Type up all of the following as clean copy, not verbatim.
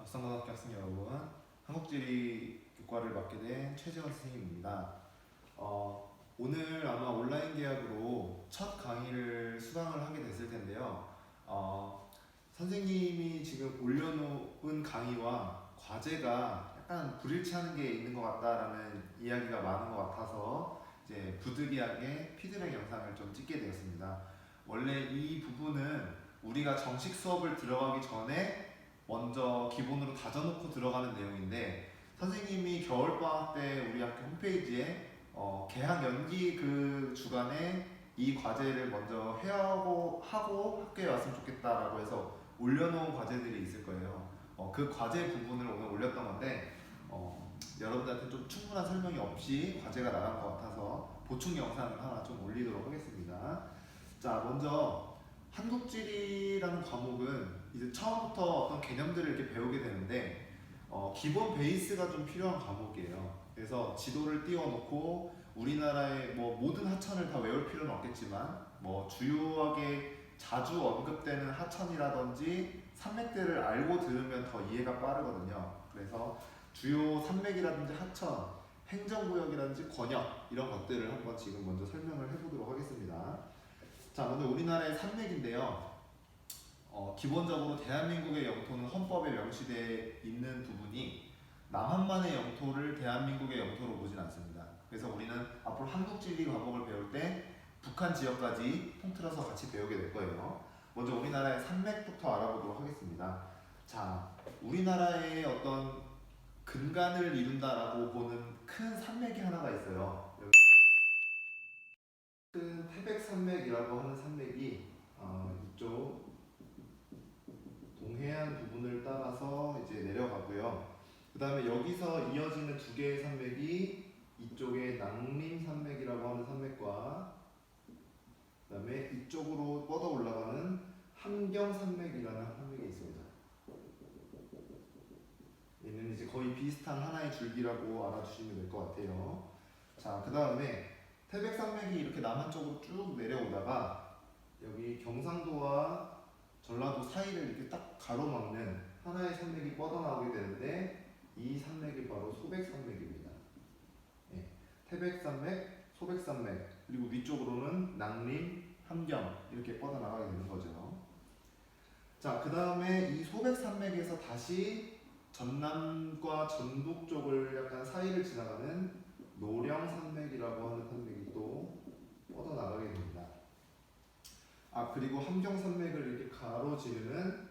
덕성고등학교 학생 여러분, 한국지리 교과를 맡게 된 최재원 선생님입니다. 오늘 아마 온라인 계약으로 첫 강의를 수강을 하게 됐을 텐데요. 선생님이 지금 올려놓은 강의와 과제가 약간 불일치하는 게 있는 것 같다라는 이야기가 많은 것 같아서 이제 부득이하게 피드백 영상을 좀 찍게 되었습니다. 원래 이 부분은 우리가 정식 수업을 들어가기 전에 먼저 기본으로 다져놓고 들어가는 내용인데, 선생님이 겨울방학 때 우리 학교 홈페이지에 개학 연기 그 주간에 이 과제를 먼저 하고 학교에 왔으면 좋겠다라고 해서 올려놓은 과제들이 있을 거예요. 그 과제 부분을 오늘 올렸던 건데 여러분들한테 좀 충분한 설명이 없이 과제가 나간 것 같아서 보충 영상을 하나 좀 올리도록 하겠습니다. 자, 먼저 한국지리라는 과목은 이제 처음부터 어떤 개념들을 이렇게 배우게 되는데 기본 베이스가 좀 필요한 과목이에요. 그래서 지도를 띄워놓고 우리나라의 뭐 모든 하천을 다 외울 필요는 없겠지만 뭐 주요하게 자주 언급되는 하천이라든지 산맥들을 알고 들으면 더 이해가 빠르거든요. 그래서 주요 산맥이라든지 하천, 행정구역이라든지 권역 이런 것들을 한번 지금 먼저 설명을 해보도록 하겠습니다. 자, 먼저 우리나라의 산맥인데요. 기본적으로 대한민국의 영토는 헌법에 명시되어 있는 부분이 남한만의 영토를 대한민국의 영토로 보진 않습니다. 그래서 우리는 앞으로 한국지리 과목을 배울 때 북한 지역까지 통틀어서 같이 배우게 될 거예요. 먼저 우리나라의 산맥부터 알아보도록 하겠습니다. 자, 우리나라의 어떤 근간을 이룬다라고 보는 큰 산맥이 하나가 있어요. 큰 태백산맥이라고 하는 산맥이 이쪽 동해안 부분을 따라서 이제 내려가고요. 그 다음에 여기서 이어지는 두 개의 산맥이 이쪽에 낭림산맥이라고 하는 산맥과 그 다음에 이쪽으로 뻗어 올라가는 함경산맥이라는 산맥이 있습니다. 얘는 이제 거의 비슷한 하나의 줄기라고 알아주시면 될 것 같아요. 자, 그 다음에 태백산맥이 이렇게 남한 쪽으로 쭉 내려오다가 여기 경상도와 전라도 사이를 이렇게 딱 가로막는 하나의 산맥이 뻗어나오게 되는데 이 산맥이 바로 소백산맥입니다. 예, 태백산맥, 소백산맥, 그리고 위쪽으로는 낭림, 함경 이렇게 뻗어나가게 되는 거죠. 자, 그 다음에 이 소백산맥에서 다시 전남과 전북 쪽을 약간 사이를 지나가는 노령산맥이라고 하는 산맥이 또 뻗어나가게 됩니다. 그리고 함경산맥을 이렇게 가로지르는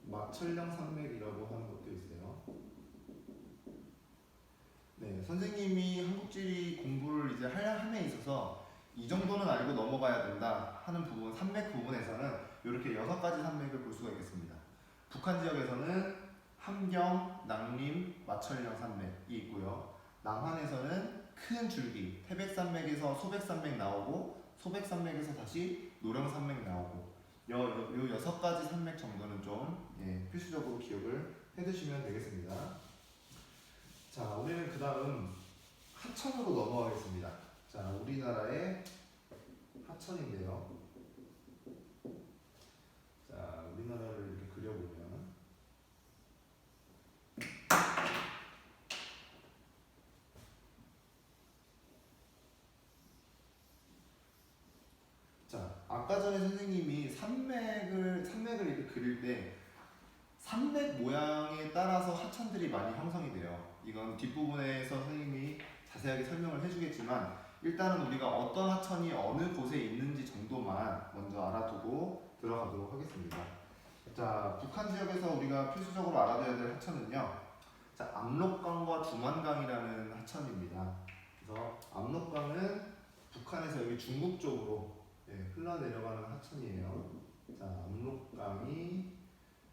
마천령산맥이라고 하는 것도 있어요. 네, 선생님이 한국지리 공부를 이제 함에 있어서 이 정도는 알고 넘어가야 된다 하는 부분, 산맥 부분에서는 이렇게 6가지 산맥을 볼 수가 있겠습니다. 북한 지역에서는 함경, 낭림, 마천령 산맥이 있고요. 남한에서는 큰 줄기, 태백산맥에서 소백산맥 나오고 소백산맥에서 다시 노령산맥 나오고 요 6가지 산맥 정도는 좀 필수적으로 기억을 해두시면 되겠습니다. 자, 우리는 그 다음 하천으로 넘어가겠습니다. 자, 우리나라의 하천인데요. 자, 우리나라를 이렇게 그려보면 자, 아까 전에 선생님이 산맥을 이렇게 그릴 때 산맥 모양에 따라서 하천들이 많이 형성이 돼요. 이건 뒷부분에서 선생님이 자세하게 설명을 해주겠지만 일단은 우리가 어떤 하천이 어느 곳에 있는지 정도만 먼저 알아두고 들어가도록 하겠습니다. 자, 북한 지역에서 우리가 필수적으로 알아둬야 될 하천은요. 자, 압록강과 두만강이라는 하천입니다. 그래서 압록강은 북한에서 여기 중국 쪽으로 흘러내려가는 하천이에요. 자, 압록강이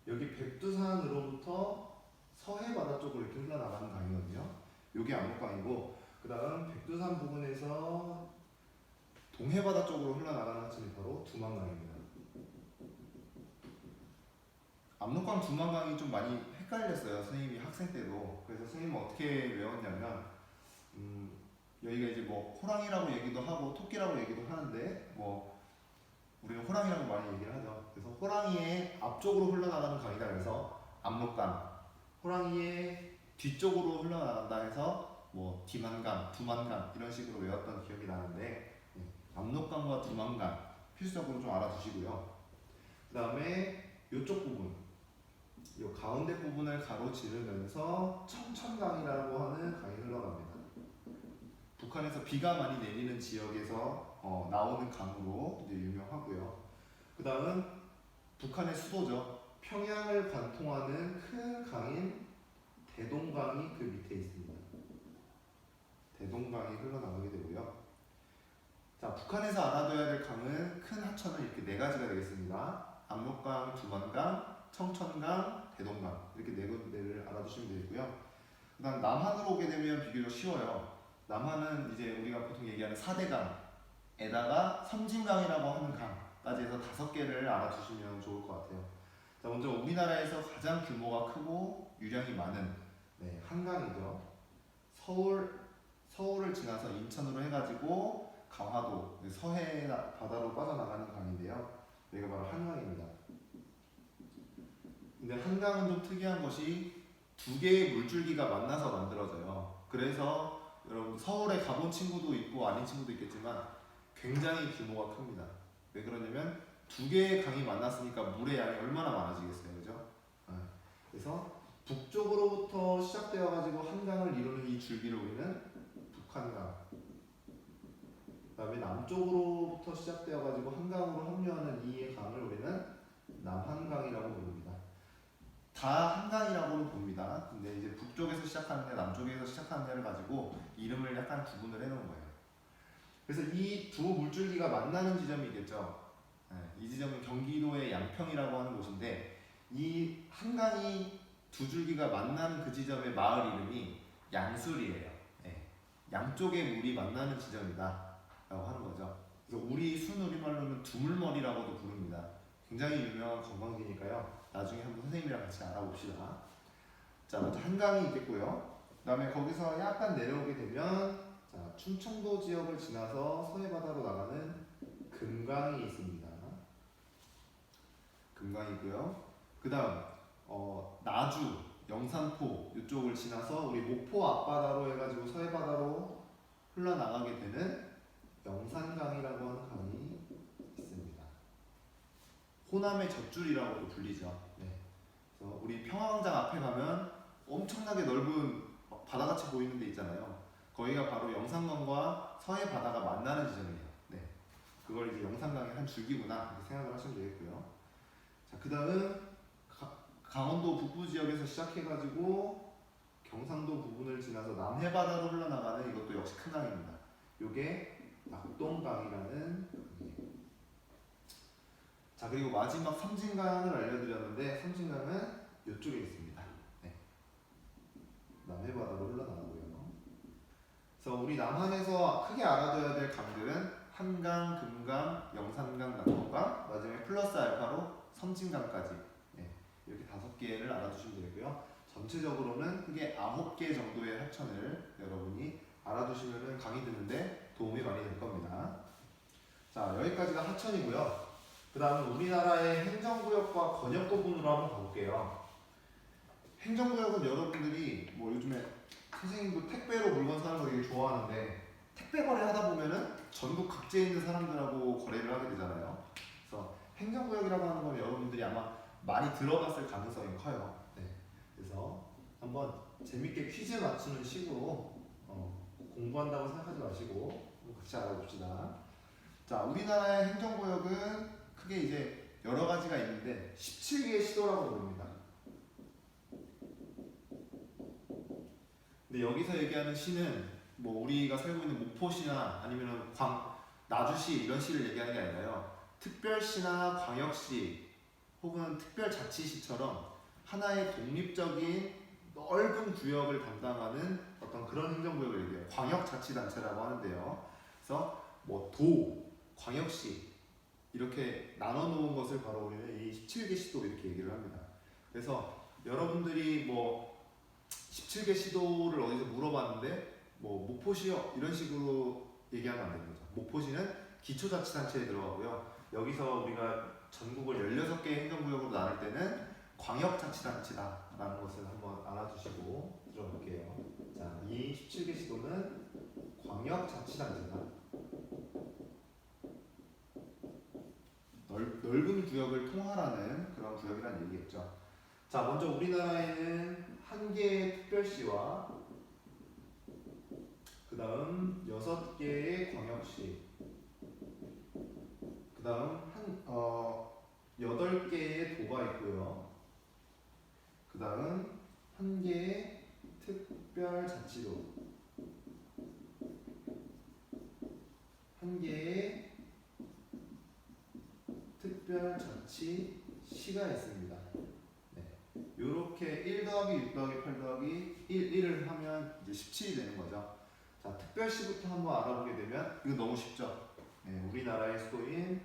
여기 백두산으로부터 서해 바다 쪽으로 이렇게 흘러나가는 강이거든요. 여기 압록강이고, 그 다음 백두산 부근에서 동해 바다 쪽으로 흘러나가는 하천이 바로 두만강입니다. 압록강, 두만강이 좀 많이 헷갈렸어요. 선생님이 학생 때도. 그래서 선생님은 어떻게 외웠냐면 여기가 이제 뭐 호랑이라고 얘기도 하고 토끼라고 얘기도 하는데 우리는 호랑이라고 많이 얘기를 하죠. 그래서 호랑이의 앞쪽으로 흘러나가는 강이다 그래서 압록강, 호랑이의 뒤쪽으로 흘러나간다 해서 뭐 디만강, 두만강 이런 식으로 외웠던 기억이 나는데 압록강과 두만강 필수적으로 좀 알아두시고요. 그 다음에 이쪽 부분, 이 가운데 부분을 가로지르면서 청천강이라고 하는 강이 흘러갑니다. 북한에서 비가 많이 내리는 지역에서 나오는 강으로 이제 유명하고요. 그 다음은 북한의 수도죠. 평양을 관통하는 큰 강인 대동강이 그 밑에 있습니다. 대동강이 흘러나오게 되고요. 자, 북한에서 알아둬야 될 강은 큰 하천은 이렇게 네 가지가 되겠습니다. 압록강, 두만강, 청천강, 대동강 이렇게 네 군데를 알아두시면 되고요. 그다음 남한으로 오게 되면 비교적 쉬워요. 남한은 이제 우리가 보통 얘기하는 4대강에다가 섬진강이라고 하는 강까지 해서 5개를 알아두시면 좋을 것 같아요. 자, 먼저 우리나라에서 가장 규모가 크고 유량이 많은 한강이죠. 서울을 지나서 인천으로 해가지고 강화도, 서해 바다로 빠져나가는 강인데요. 여기가 바로 한강입니다. 근데 한강은 좀 특이한 것이 두 개의 물줄기가 만나서 만들어져요. 그래서 여러분 서울에 가본 친구도 있고 아닌 친구도 있겠지만 굉장히 규모가 큽니다. 왜 그러냐면 두 개의 강이 만났으니까 물의 양이 얼마나 많아지겠어요, 그죠? 그래서 북쪽으로부터 시작되어 가지고 한강을 이루는 이 줄기를 우리는 북한강. 그다음에 남쪽으로부터 시작되어 가지고 한강으로 합류하는 이 강을 우리는 남한강이라고 부릅니다. 다 한강이라고는 봅니다. 근데 이제 북쪽에서 시작하는 데, 남쪽에서 시작하는 데를 가지고 이름을 약간 구분을 해놓은 거예요. 그래서 이 두 물줄기가 만나는 지점이 있겠죠. 이 지점은 경기도의 양평이라고 하는 곳인데 이 한강이 두 줄기가 만나는 그 지점의 마을 이름이 양술이에요. 양쪽의 물이 만나는 지점이다 라고 하는 거죠. 그래서 우리 순우리말로는 두물머리라고도 부릅니다. 굉장히 유명한 관광지니까요. 나중에 한번 선생님이랑 같이 알아봅시다. 자, 먼저 한강이 있겠고요. 그 다음에 거기서 약간 내려오게 되면 충청도 지역을 지나서 서해바다로 나가는 금강이 있습니다. 금강이 있고요. 그 다음 나주, 영산포 이쪽을 지나서 우리 목포 앞바다로 해가지고 서해바다로 흘러나가게 되는 영산강이라고 하는 강이 있습니다. 호남의 젖줄이라고도 불리죠. 그래서 우리 평화광장 앞에 가면 엄청나게 넓은 바다같이 보이는 데 있잖아요. 거기가 바로 영산강과 서해바다가 만나는 지점이에요. 그걸 이제 영산강의 한 줄기구나 이렇게 생각을 하시면 되겠고요. 자, 그 다음 강원도 북부 지역에서 시작해가지고 경상도 부분을 지나서 남해바다로 흘러나가는 이것도 역시 큰 강입니다. 요게 낙동강이라는 강이에요. 자, 그리고 마지막 섬진강을 알려드렸는데 섬진강은 이쪽에 있습니다. 남해바다로 흘러나가고요. 그래서 우리 남한에서 크게 알아둬야 될 강들은 한강, 금강, 영산강, 낙동강, 마지막에 플러스 알파로 섬진강까지 이렇게 5개를 알아두시면 되고요. 전체적으로는 크게 9개 정도의 하천을 여러분이 알아두시면 강의 듣는데 도움이 많이 될 겁니다. 자, 여기까지가 하천이고요. 그 다음은 우리나라의 행정구역과 권역 구분으로 한번 가볼게요. 행정구역은 여러분들이 뭐 요즘에 선생님도 택배로 물건 사는 거 되게 좋아하는데 택배 거래 하다 보면은 전국 각지에 있는 사람들하고 거래를 하게 되잖아요. 그래서 행정구역이라고 하는 건 여러분들이 아마 많이 들어봤을 가능성이 커요. 그래서 한번 재밌게 퀴즈 맞추는 식으로 공부한다고 생각하지 마시고 같이 알아봅시다. 자, 우리나라의 행정구역은 크게 이제 여러 가지가 있는데 17개의 시도라고 부릅니다. 근데 여기서 얘기하는 시는 뭐 우리가 살고 있는 목포시나 아니면 나주시 이런 시를 얘기하는 게 아니라요. 특별시나 광역시 혹은 특별자치시처럼 하나의 독립적인 넓은 구역을 담당하는 어떤 그런 행정구역을 얘기해요. 광역자치단체라고 하는데요. 그래서 뭐 광역시 이렇게 나눠 놓은 것을 바로 우리는 이 17개 시도 이렇게 얘기를 합니다. 그래서 여러분들이 뭐 17개 시도를 어디서 물어봤는데 뭐 목포시요 이런 식으로 얘기하면 안 되는 거죠. 목포시는 기초자치단체에 들어가고요. 여기서 우리가 전국을 16개 행정구역으로 나눌 때는 광역자치단체다라는 것을 한번 알아두시고 들어볼게요. 자, 이 17개 시도는 광역자치단체다. 넓은 구역을 통할하는 그런 구역이라는 얘기겠죠. 자, 먼저 우리나라에는 한 개의 특별시와 그 다음 6개의 광역시, 그 다음 8개의 도가 있고요. 그 다음 한 개의 특별자치도, 한 개의 특별자치시가 있습니다. 네. 요렇게 1 더하기 6 더하기 8 더하기 1을 하면 이제 17이 되는 거죠. 자, 특별시부터 한번 알아보게 되면 이거 너무 쉽죠? 네, 우리나라의 수도인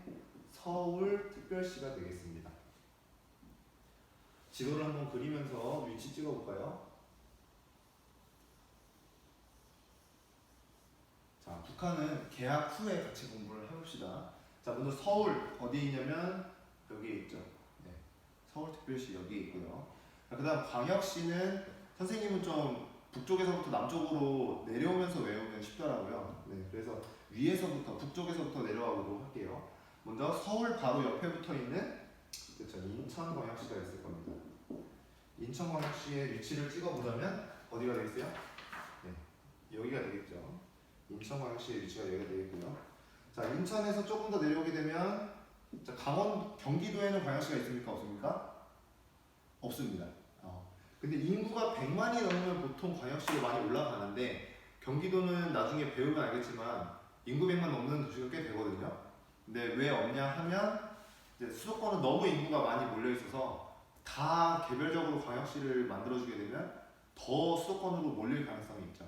서울특별시가 되겠습니다. 지도를 한번 그리면서 위치 찍어볼까요? 자, 북한은 개학 후에 같이 공부를 해봅시다. 자, 먼저 서울 어디 있냐면 여기에 있죠. 네, 서울특별시 여기 있고요. 그 다음 광역시는 선생님은 좀 북쪽에서부터 남쪽으로 내려오면서 외우면 쉽더라고요. 네, 그래서 위에서부터 북쪽에서부터 내려와 보도록 할게요. 먼저 서울 바로 옆에 붙어 있는 그렇죠, 인천광역시가 있을 겁니다. 인천광역시의 위치를 찍어보자면 어디가 되겠어요? 네, 여기가 되겠죠. 인천광역시의 위치가 여기가 되겠고요. 자, 인천에서 조금 더 내려오게 되면 자, 경기도에는 광역시가 있습니까? 없습니까? 없습니다. 근데 인구가 100만이 넘으면 보통 광역시로 많이 올라가는데 경기도는 나중에 배우면 알겠지만 인구 100만 넘는 도시가 꽤 되거든요. 근데 왜 없냐 하면 이제 수도권은 너무 인구가 많이 몰려 있어서 다 개별적으로 광역시를 만들어주게 되면 더 수도권으로 몰릴 가능성이 있죠.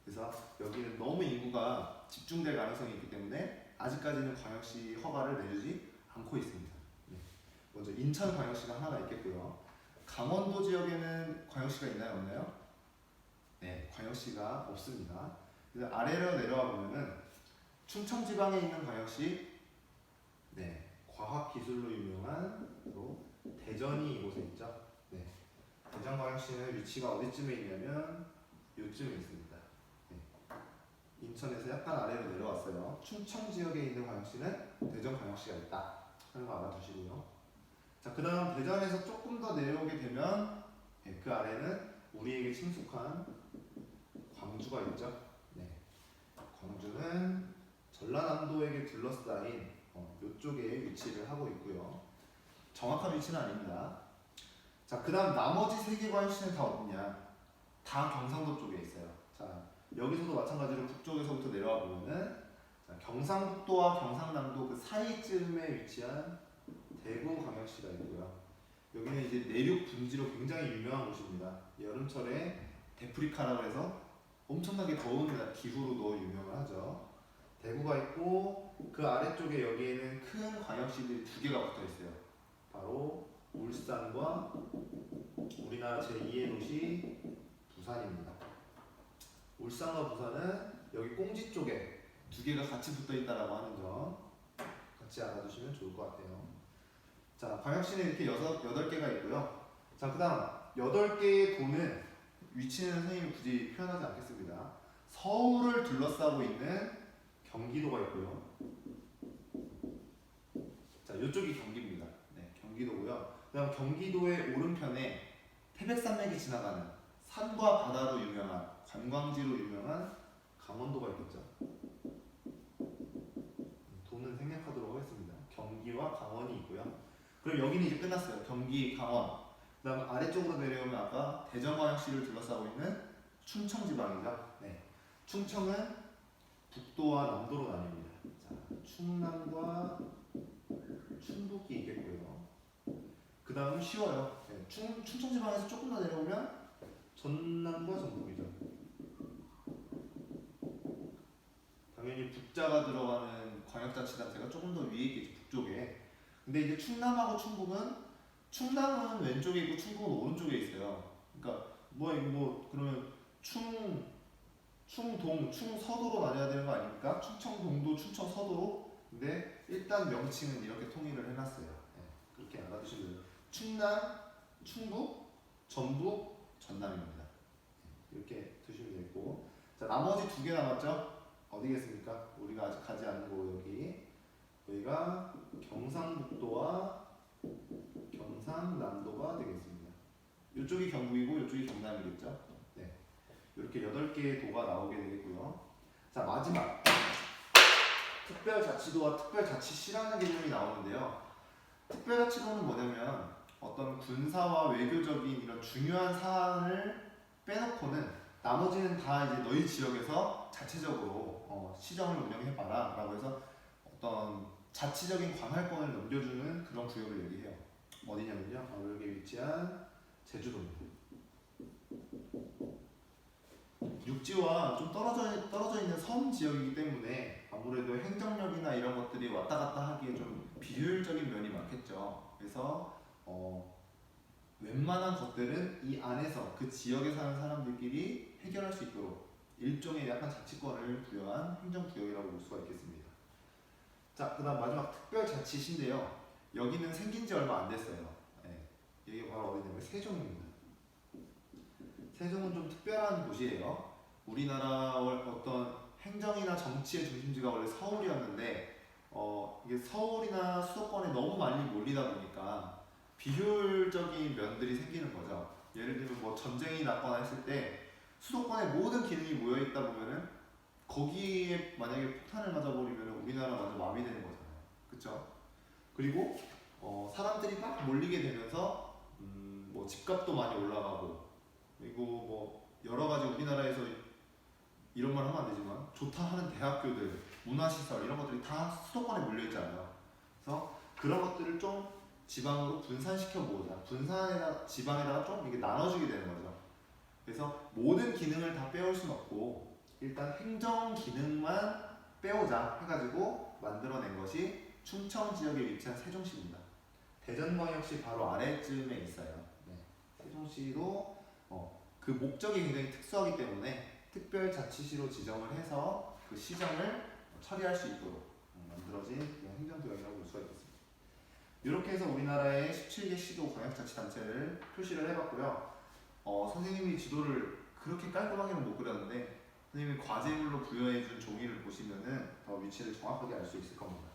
그래서 여기는 너무 인구가 집중될 가능성이 있기 때문에 아직까지는 광역시 허가를 내주지 않고 있습니다. 네. 먼저 인천광역시가 하나가 있겠고요. 강원도 지역에는 광역시가 있나요? 없나요? 네, 광역시가 없습니다. 그래서 아래로 내려와 보면은 충청지방에 있는 광역시, 네, 과학기술로 유명한 또 대전이 이곳에 있죠. 네, 대전광역시는 위치가 어디쯤에 있냐면 요쯤에 있습니다. 네, 인천에서 약간 아래로 내려왔어요. 충청 지역에 있는 광역시는 대전광역시가 있다 하는 거 알아두시고요. 자, 그 다음 대전에서 조금 더 내려오게 되면 그 아래는 우리에게 친숙한 광주가 있죠. 네, 광주는 전라남도에게 둘러싸인 이쪽에 위치를 하고 있고요. 정확한 위치는 아닙니다. 자, 그 다음 나머지 3개 광역시는 다 어디냐? 다 경상도 쪽에 있어요. 자, 여기서도 마찬가지로 북쪽에서부터 내려와 보면은 자, 경상북도와 경상남도 그 사이쯤에 위치한 대구광역시가 있고요. 여기는 이제 내륙 분지로 굉장히 유명한 곳입니다. 여름철에 데프리카라고 해서 엄청나게 더운 기후로도 유명을 하죠. 대구가 있고 그 아래쪽에 여기에는 큰 광역시들이 2개가 붙어 있어요. 바로 울산과 우리나라 제2의 도시 부산입니다. 울산과 부산은 여기 꽁지 쪽에 2개가 같이 붙어 있다라고 하는 점 같이 알아두시면 좋을 것 같아요. 자, 광역시는 이렇게 8개가 있고요. 자, 그 다음 8개의 도는 위치는 선생님이 굳이 표현하지 않겠습니다. 서울을 둘러싸고 있는 경기도가 있고요. 자, 이쪽이 경기입니다. 네, 경기도고요. 그 다음 경기도의 오른편에 태백산맥이 지나가는 산과 바다로 유명한 관광지로 유명한 강원도가 있겠죠. 도는 생략하도록 하겠습니다. 경기와 강원이 있고요. 그럼 여기는 이제 끝났어요. 경기, 강원. 그 다음 아래쪽으로 내려오면 아까 대전광역시를 둘러싸고 있는 충청지방이죠. 네. 충청은 북도와 남도로 나뉩니다. 자, 충남과 충북이 있겠고요. 그 다음 쉬워요. 네. 충청지방에서 조금 더 내려오면 전남과 전북이죠. 당연히 북자가 들어가는 광역자치단체가 조금 더 위에 있겠죠. 북쪽에. 근데 이제 충남하고 충북은 충남은 왼쪽에 있고 충북은 오른쪽에 있어요. 그러니까 그러면 충동, 충서도로 나뉘어야 되는 거 아닙니까? 충청동도 충청서도로. 근데 일단 명칭은 이렇게 통일을 해놨어요. 네, 그렇게 알아두시면 돼요. 충남, 충북, 전북, 전남입니다. 이렇게 두시면 되고, 자 나머지 두 개 남았죠? 어디겠습니까? 우리가 아직 가지 않은 곳 여기가 경상북도와 경상남도가 되겠습니다. 이쪽이 경북이고 이쪽이 경남이겠죠? 네, 이렇게 8개의 도가 나오게 되겠고요. 자 마지막 특별자치도와 특별자치시라는 개념이 나오는데요. 특별자치도는 뭐냐면 어떤 군사와 외교적인 이런 중요한 사안을 빼놓고는 나머지는 다 이제 너희 지역에서 자체적으로 시정을 운영해봐라 라고 해서 어떤 자치적인 관할권을 넘겨주는 그런 구역을 얘기해요. 어디냐면요, 바로 여기 위치한 제주도입니다. 육지와 좀 떨어져 있는 섬 지역이기 때문에 아무래도 행정력이나 이런 것들이 왔다 갔다 하기에 좀 비효율적인 면이 많겠죠. 그래서 웬만한 것들은 이 안에서 그 지역에 사는 사람들끼리 해결할 수 있도록 일종의 약간 자치권을 부여한 행정구역이라고 볼 수가 있겠습니다. 자, 그다음 마지막 특별자치시인데요. 여기는 생긴 지 얼마 안 됐어요. 네, 여기 바로 어디냐면 세종입니다. 세종은 좀 특별한 곳이에요. 우리나라 어떤 행정이나 정치의 중심지가 원래 서울이었는데 이게 서울이나 수도권에 너무 많이 몰리다 보니까 비효율적인 면들이 생기는 거죠. 예를 들면 뭐 전쟁이 났거나 했을 때 수도권에 모든 기능이 모여 있다 보면은 거기에 만약에 폭탄을 맞아버리면 우리나라 완전 마비되는 거잖아요. 그렇죠? 그리고 사람들이 막 몰리게 되면서 뭐 집값도 많이 올라가고, 그리고 뭐 여러 가지 우리나라에서 이런 말 하면 안 되지만 좋다 하는 대학교들, 문화시설 이런 것들이 다 수도권에 몰려 있잖아요. 그래서 그런 것들을 좀 지방으로 분산시켜 보자. 지방에다가 좀 이게 나눠주게 되는 거죠. 그래서 모든 기능을 다 빼올 수는 없고 일단 행정 기능만 빼오자 해가지고 만들어낸 것이 충청 지역에 위치한 세종시입니다. 대전광역시 바로 아래쯤에 있어요. 네. 세종시도 그 목적이 굉장히 특수하기 때문에 특별자치시로 지정을 해서 그 시정을 처리할 수 있도록 만들어진 행정구역이라고 볼 수가 있겠습니다. 이렇게 해서 우리나라의 17개 시도 광역자치단체를 표시를 해봤고요. 선생님이 지도를 그렇게 깔끔하게는 못 그렸는데 선생님이 과제물로 부여해준 종이를 보시면은 더 위치를 정확하게 알 수 있을 겁니다.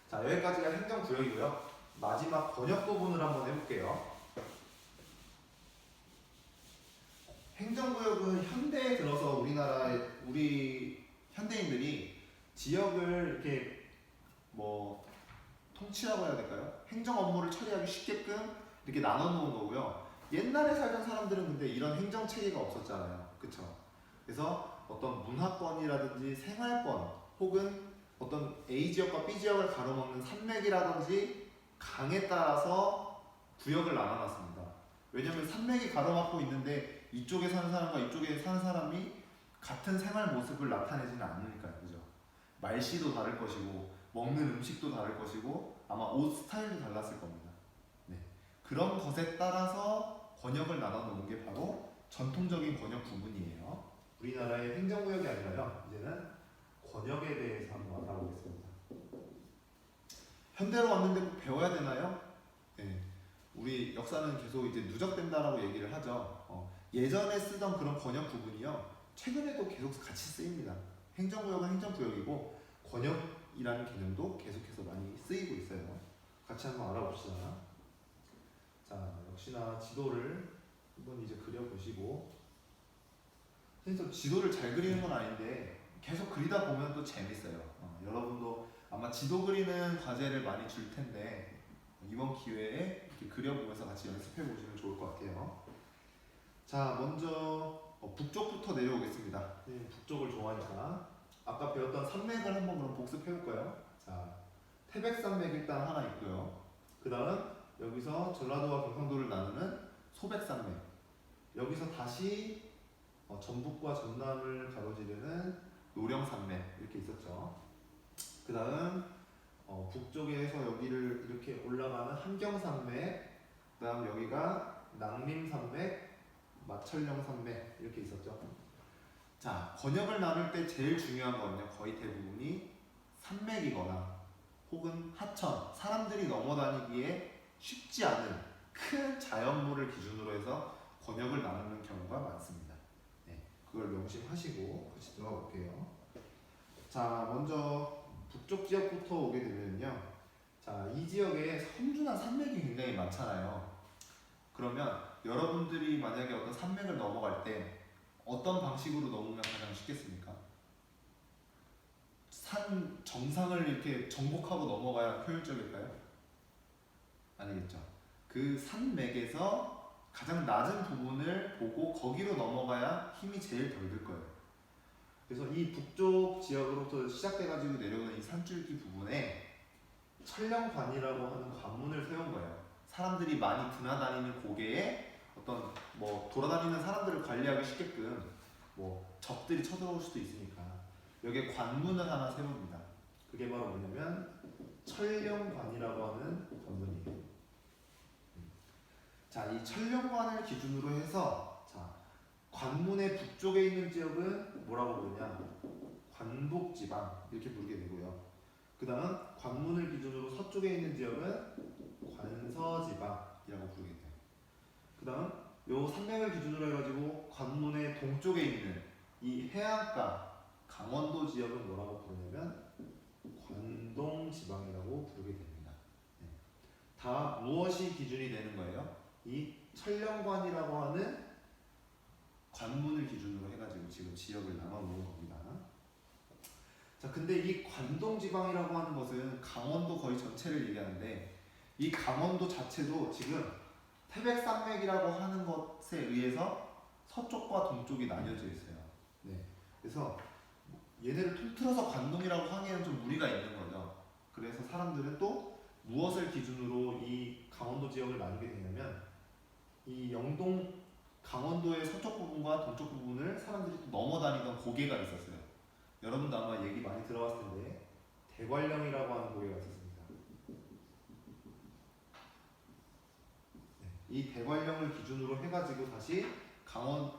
자, 여기까지가 행정구역이고요. 마지막 권역 부분을 한번 해볼게요. 행정구역은 현대에 들어서 우리 현대인들이 지역을 이렇게 뭐 통치라고 해야 될까요? 행정 업무를 처리하기 쉽게끔 이렇게 나눠 놓은 거고요. 옛날에 살던 사람들은 근데 이런 행정 체계가 없었잖아요. 그쵸? 그래서 어떤 문화권이라든지 생활권 혹은 어떤 A 지역과 B 지역을 가로막는 산맥이라든지 강에 따라서 구역을 나눠놨습니다. 왜냐하면 산맥이 가로막고 있는데 이쪽에 사는 사람과 이쪽에 사는 사람이 같은 생활 모습을 나타내지는 않으니까요. 그죠? 말씨도 다를 것이고 먹는 음식도 다를 것이고 아마 옷 스타일도 달랐을 겁니다. 네. 그런 것에 따라서 권역을 나눠 놓은 게 바로 전통적인 권역 구분이에요. 우리나라의 행정구역이 아니라요. 이제는 권역에 대해서 한번 알아보겠습니다. 현대로 왔는데 꼭 배워야 되나요? 네. 우리 역사는 계속 이제 누적된다라고 얘기를 하죠. 예전에 쓰던 그런 권역 구분이요. 최근에도 계속 같이 쓰입니다. 행정구역은 행정구역이고 권역이라는 개념도 계속해서 많이 쓰이고 있어요. 같이 한번 알아봅시다. 자, 역시나 지도를 한번 이제 그려보시고, 선생님 지도를 잘 그리는 건 아닌데 계속 그리다 보면 또 재밌어요. 여러분도 아마 지도 그리는 과제를 많이 줄 텐데 이번 기회에 이렇게 그려보면서 같이 연습해 보시면 좋을 것 같아요. 자, 먼저 북쪽부터 내려오겠습니다. 북쪽을 좋아하니까 아까 배웠던 산맥을 한번 그럼 복습해 볼까요? 자, 태백산맥 일단 하나 있고요. 그 다음 여기서 전라도와 경상도를 나누는 소백산맥, 여기서 다시 전북과 전남을 가로지르는 노령산맥 이렇게 있었죠. 그 다음 북쪽에서 여기를 이렇게 올라가는 함경산맥, 그 다음 여기가 낭림산맥, 마천령산맥 이렇게 있었죠. 자, 권역을 나눌 때 제일 중요한 거는요, 거의 대부분이 산맥이거나 혹은 하천, 사람들이 넘어다니기에 쉽지 않은 큰 자연물을 기준으로 해서 권역을 나누는 경우가 많습니다. 네, 그걸 명심하시고 같이 들어가 볼게요. 자, 먼저 북쪽 지역부터 오게 되면요. 자, 이 지역에 험준한 산맥이 굉장히 많잖아요. 그러면 여러분들이 만약에 어떤 산맥을 넘어갈 때 어떤 방식으로 넘으면 가장 쉽겠습니까? 산 정상을 이렇게 정복하고 넘어가야 효율적일까요? 아니겠죠. 그 산맥에서 가장 낮은 부분을 보고 거기로 넘어가야 힘이 제일 덜 들 거예요. 그래서 이 북쪽 지역으로부터 시작돼가지고 내려오는 이 산줄기 부분에 천령관이라고 하는 관문을 세운 거예요. 사람들이 많이 드나다니는 고개에 어떤 뭐 돌아다니는 사람들을 관리하기 쉽게끔 뭐 적들이 쳐들어올 수도 있으니까 여기에 관문을 하나 세웁니다. 그게 바로 뭐냐면 천령관이라고 하는 관문이에요. 자, 이 천령관을 기준으로 해서 자, 관문의 북쪽에 있는 지역은 뭐라고 부르냐? 관북지방 이렇게 부르게 되고요. 그 다음 관문을 기준으로 서쪽에 있는 지역은 관서지방이라고 부르게 돼요. 그 다음 요 산맥을 기준으로 해가지고 관문의 동쪽에 있는 이 해안가 강원도 지역은 뭐라고 부르냐면 관동지방이라고 부르게 됩니다. 네. 다 무엇이 기준이 되는 거예요? 이 천령관이라고 하는 관문을 기준으로 해가지고 지금 지역을 나눠놓은 겁니다. 자, 근데 이 관동지방이라고 하는 것은 강원도 거의 전체를 얘기하는데 이 강원도 자체도 지금 태백산맥이라고 하는 것에 의해서 서쪽과 동쪽이 나뉘어져 있어요. 네. 그래서 얘네를 통틀어서 관동이라고 하기에는 좀 무리가 있는 거죠. 그래서 사람들은 또 무엇을 기준으로 이 강원도 지역을 나누게 되냐면 이 영동 강원도의 서쪽 부분과 동쪽 부분을 사람들이 또 넘어다니던 고개가 있었어요. 여러분도 아마 얘기 많이 들어봤을 텐데 대관령이라고 하는 고개가 있었습니다. 네, 이 대관령을 기준으로 해가지고 다시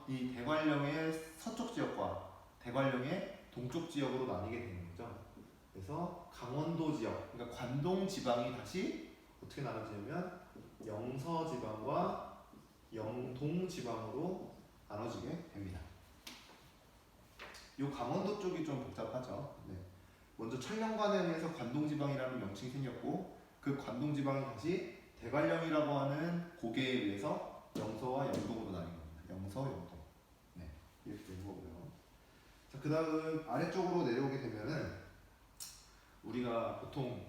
이 대관령의 서쪽 지역과 대관령의 동쪽 지역으로 나뉘게 되는 거죠. 그래서 강원도 지역, 그러니까 관동 지방이 다시 어떻게 나눠지냐면 영서 지방과 영동 지방으로 나눠지게 됩니다. 이 강원도 쪽이 좀 복잡하죠. 네. 먼저 천령관에 의해서 관동지방이라는 명칭이 생겼고 그 관동지방이 다시 대관령이라고 하는 고개에 의해서 영서와 영동으로 나뉜 겁니다. 영서, 영동. 네, 이렇게 되는 거고요. 자, 그 다음 아래쪽으로 내려오게 되면은 우리가 보통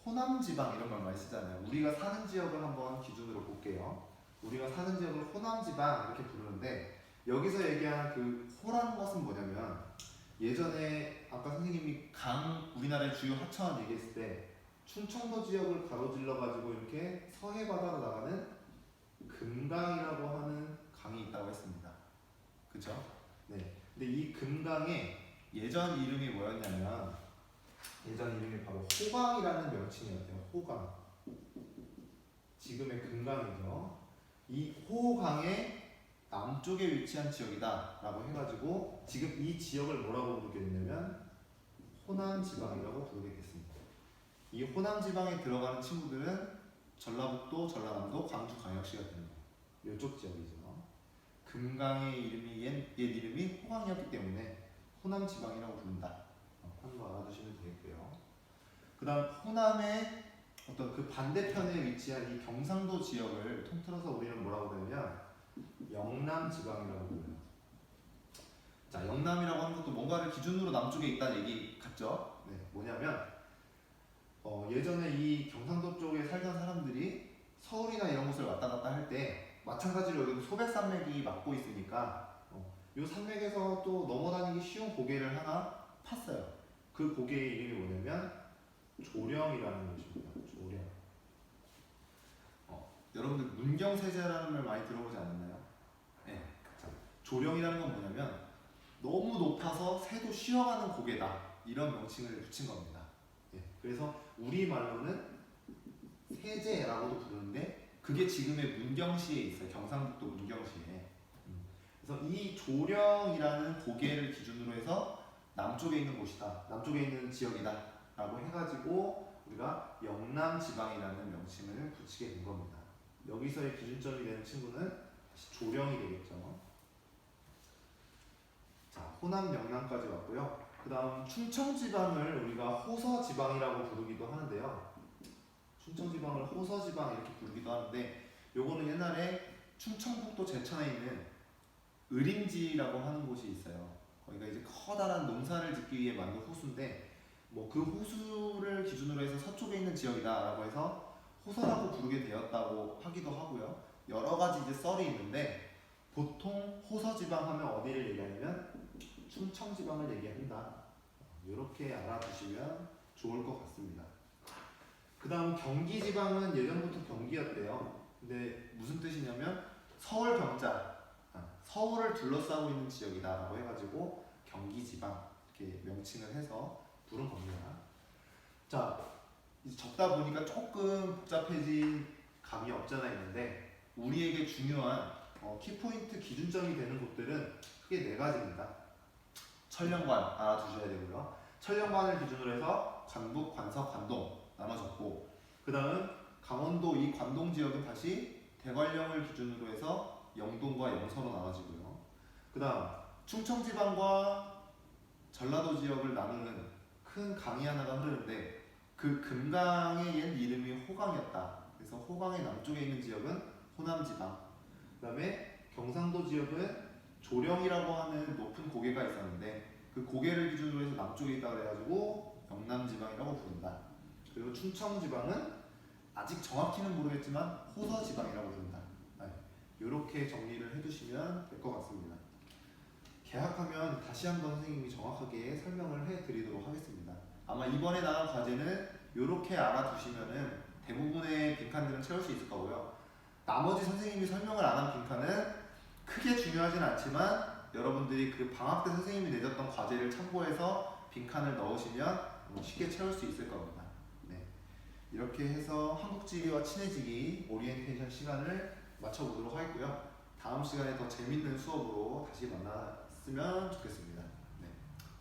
호남지방 이런 말 많이 쓰잖아요. 우리가 사는 지역을 한번 기준으로 볼게요. 우리가 사는 지역을 호남지방 이렇게 부르는데 여기서 얘기하는 그 호라는 것은 뭐냐면 예전에 아까 선생님이 우리나라의 주요 하천 얘기했을 때 충청도 지역을 가로질러 가지고 이렇게 서해 바다로 나가는 금강이라고 하는 강이 있다고 했습니다. 그렇죠? 네. 근데 이 금강의 예전 이름이 뭐였냐면 예전 이름이 바로 호강이라는 명칭이었대요. 호강. 지금의 금강이죠. 이 호강의 남쪽에 위치한 지역이다 라고 해가지고 지금 이 지역을 뭐라고 부르게 됐냐면 호남지방이라고 부르게 됐습니다. 이 호남지방에 들어가는 친구들은 전라북도, 전라남도, 광주광역시가 되는 거예요. 이쪽 지역이죠. 금강의 이름이 옛 이름이 호강이었기 때문에 호남지방이라고 부른다. 한번 알아두시면 되겠고요. 그 다음 호남의 어떤 그 반대편에 위치한 이 경상도 지역을 통틀어서 우리는 뭐라고 부르냐면 영남지방이라고 불러요. 자, 영남이라고 하는 것도 뭔가를 기준으로 남쪽에 있다는 얘기 같죠? 네, 뭐냐면 예전에 이 경상도 쪽에 살던 사람들이 서울이나 이런 곳을 왔다 갔다 할 때 마찬가지로 여기도 소백산맥이 막고 있으니까 이 산맥에서 또 넘어다니기 쉬운 고개를 하나 팠어요. 그 고개의 이름이 뭐냐면 조령이라는 것입니다. 조령. 여러분들 문경세제라는 말 많이 들어보지 않았나요? 네. 자, 조령이라는 건 뭐냐면 너무 높아서 새도 쉬어가는 고개다 이런 명칭을 붙인 겁니다. 예. 그래서 우리말로는 세제라고도 부르는데 그게 지금의 문경시에 있어요. 경상북도 문경시에. 그래서 이 조령이라는 고개를 기준으로 해서 남쪽에 있는 곳이다, 남쪽에 있는 지역이다 라고 해가지고 우리가 영남 지방이라는 명칭을 붙이게 된 겁니다. 여기서의 기준점이 되는 친구는 다시 조령이 되겠죠. 자, 호남, 영남까지 왔고요. 그 다음 충청지방을 우리가 호서지방이라고 부르기도 하는데요. 충청지방을 호서지방 이렇게 부르기도 하는데 요거는 옛날에 충청북도 제천에 있는 의림지라고 하는 곳이 있어요. 거기가 이제 커다란 농사를 짓기 위해 만든 호수인데 뭐 그 호수를 기준으로 해서 서쪽에 있는 지역이다라고 해서 호서라고 부르게 되었다고 하기도 하고요. 여러 가지 이제 썰이 있는데 보통 호서지방 하면 어디를 얘기하냐면 충청지방을 얘기한다. 이렇게 알아두시면 좋을 것 같습니다. 그 다음 경기지방은 예전부터 경기였대요. 근데 무슨 뜻이냐면 서울 경자, 서울을 둘러싸고 있는 지역이다라고 해가지고 경기지방 이렇게 명칭을 해서 부른 겁니다. 자, 이제 적다 보니까 조금 복잡해진 감이 없잖아 있는데 우리에게 중요한 키포인트 기준점이 되는 곳들은 크게 네 가지입니다. 천령관 알아두셔야 되고요. 천령관을 기준으로 해서 관북, 관서, 관동 나눠졌고 그 다음 강원도 이 관동 지역은 다시 대관령을 기준으로 해서 영동과 영서로 나눠지고요. 그 다음 충청지방과 전라도 지역을 나누는 큰 강이 하나가 흐르는데 그 금강의 옛 이름이 호강이었다. 그래서 호강의 남쪽에 있는 지역은 호남지방. 그 다음에 경상도 지역은 조령이라고 하는 높은 고개가 있었는데 그 고개를 기준으로 해서 남쪽에 있다 그래가지고 영남지방이라고 부른다. 그리고 충청지방은 아직 정확히는 모르겠지만 호서지방이라고 부른다. 이렇게 정리를 해두시면 될 것 같습니다. 개학하면 다시 한번 선생님이 정확하게 설명을 해드리도록 하겠습니다. 아마 이번에 나온 과제는 이렇게 알아두시면은 대부분의 빈칸들은 채울 수 있을 거고요. 나머지 선생님이 설명을 안 한 빈칸은 크게 중요하진 않지만 여러분들이 그 방학 때 선생님이 내줬던 과제를 참고해서 빈칸을 넣으시면 쉽게 채울 수 있을 겁니다. 네. 이렇게 해서 한국지리와 친해지기 오리엔테이션 시간을 마쳐보도록 하겠고요. 다음 시간에 더 재밌는 수업으로 다시 만났으면 좋겠습니다. 네.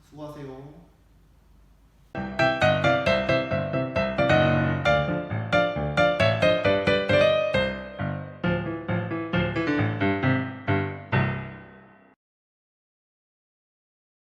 수고하세요.